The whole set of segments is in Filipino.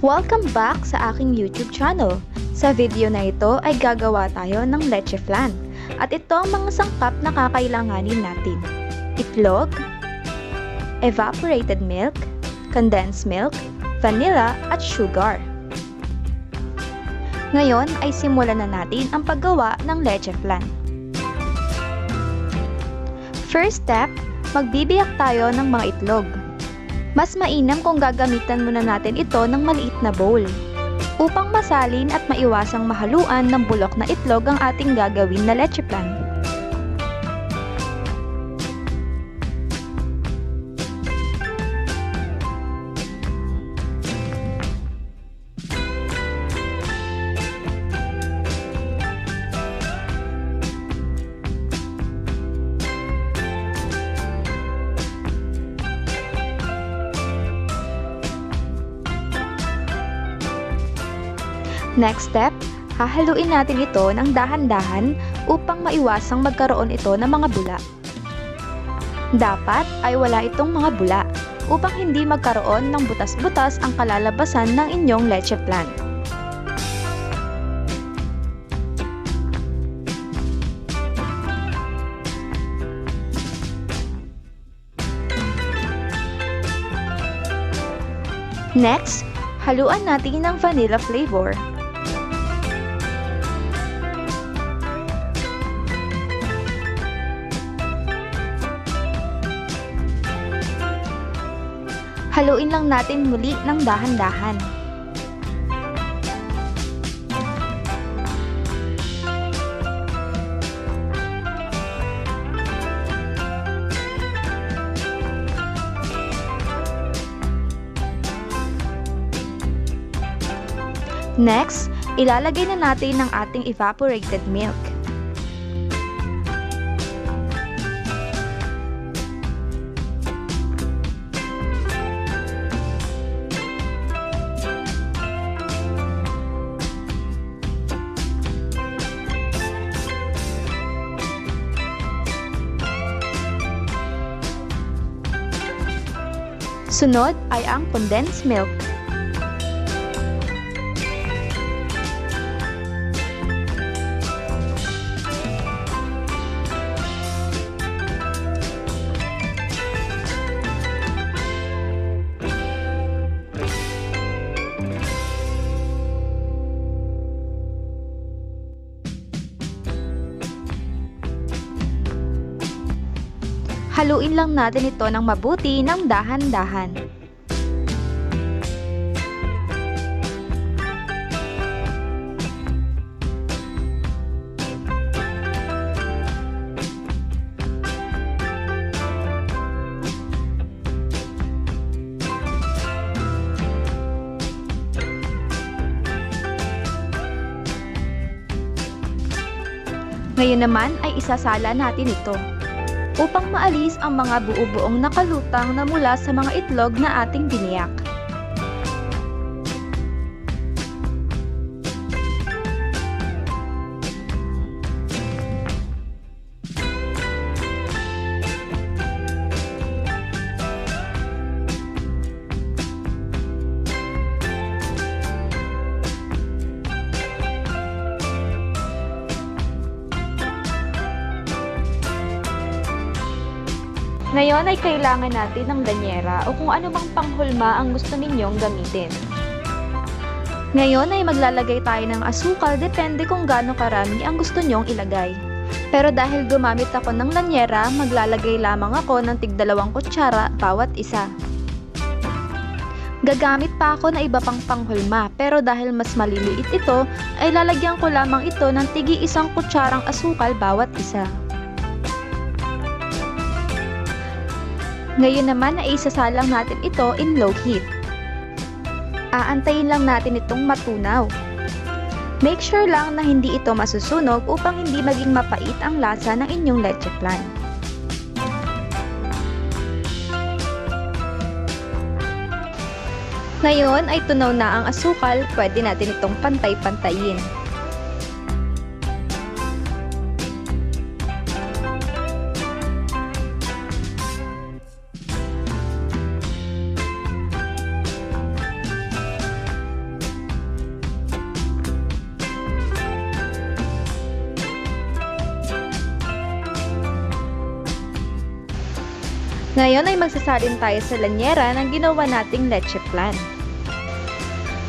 Welcome back sa aking YouTube channel. Sa video na ito ay gagawa tayo ng Leche Flan. At ito ang mga sangkap na kakailanganin natin. Itlog, evaporated milk, condensed milk, vanilla at sugar. Ngayon ay simulan na natin ang paggawa ng Leche Flan. First step, magbibiyak tayo ng mga itlog. Mas mainam kung gagamitan muna natin ito ng maliit na bowl upang masalin at maiwasang mahaluan ng bulok na itlog ang ating gagawin na leche flan. Next step, hahaluin natin ito ng dahan-dahan upang maiwasang magkaroon ito ng mga bula. Dapat ay wala itong mga bula upang hindi magkaroon ng butas-butas ang kalalabasan ng inyong leche flan. Next, haluan natin ng vanilla flavor. Haluin lang natin muli ng dahan-dahan. Next, ilalagay na natin ang ating evaporated milk. Sunod ay ang condensed milk. Haluin lang natin ito ng mabuti ng dahan-dahan. Ngayon naman ay isasala natin ito upang maalis ang mga buo-buong nakalutang na mula sa mga itlog na ating biniyak. Ngayon ay kailangan natin ng danyera o kung ano mang panghulma ang gusto ninyong gamitin. Ngayon ay maglalagay tayo ng asukal depende kung gaano karami ang gusto nyong ilagay. Pero dahil gumamit ako ng danyera, maglalagay lamang ako ng tig-2 kutsara bawat isa. Gagamit pa ako na iba pang panghulma pero dahil mas maliliit ito, ay lalagyan ko lamang ito ng tig-1 kutsarang asukal bawat isa. Ngayon naman ay isasalang natin ito in low heat. Aantayin lang natin itong matunaw. Make sure lang na hindi ito masusunog upang hindi maging mapait ang lasa ng inyong leche flan. Ngayon ay tunaw na ang asukal, pwede natin itong pantay-pantayin. Ngayon ay magsasalin tayo sa lanyera ng ginawa nating leche flan.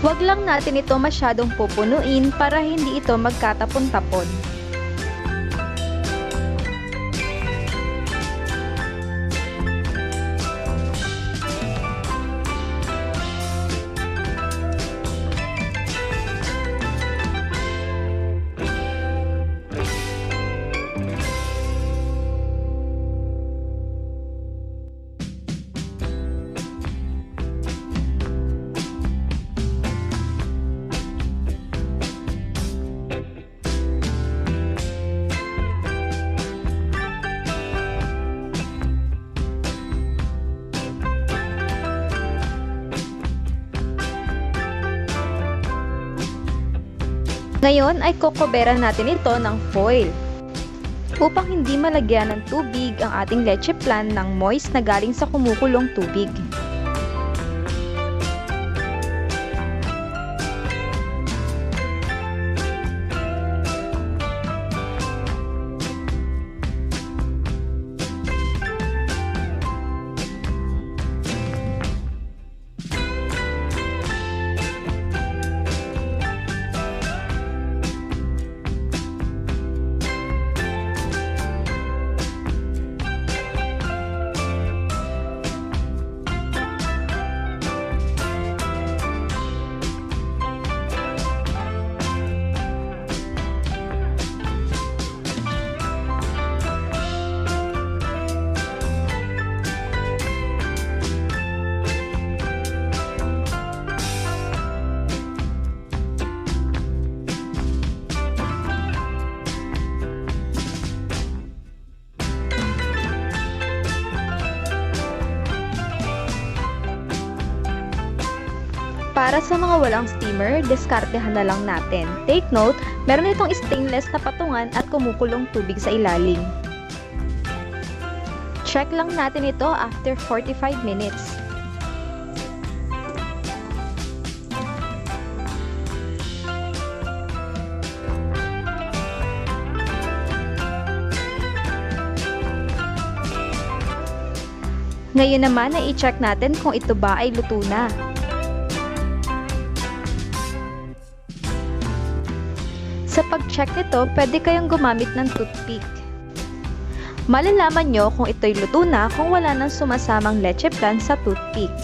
Huwag lang natin ito masyadong pupunuin para hindi ito magkatapon-tapon. Ngayon ay kukuberan natin ito ng foil upang hindi malagyan ng tubig ang ating leche flan ng moist na galing sa kumukulong tubig. Para sa mga walang steamer, diskartehan na lang natin. Take note, meron itong stainless na patungan at kumukulong tubig sa ilalim. Check lang natin ito after 45 minutes. Ngayon naman ay i-check natin kung ito ba ay luto na. Sa pag-check nito, pwede kayong gumamit ng toothpick. Malalaman nyo kung ito'y luto na kung wala nang sumasamang leche flan sa toothpick.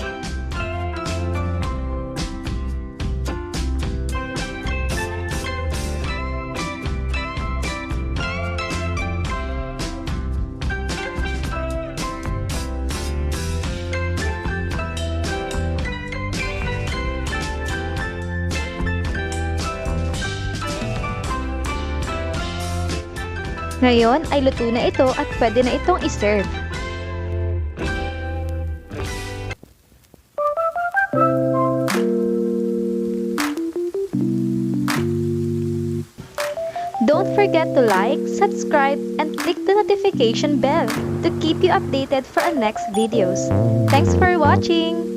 Ngayon ay luto na ito at pwede na itong i-serve. Don't forget to like, subscribe, and click the notification bell to keep you updated for our next videos. Thanks for watching!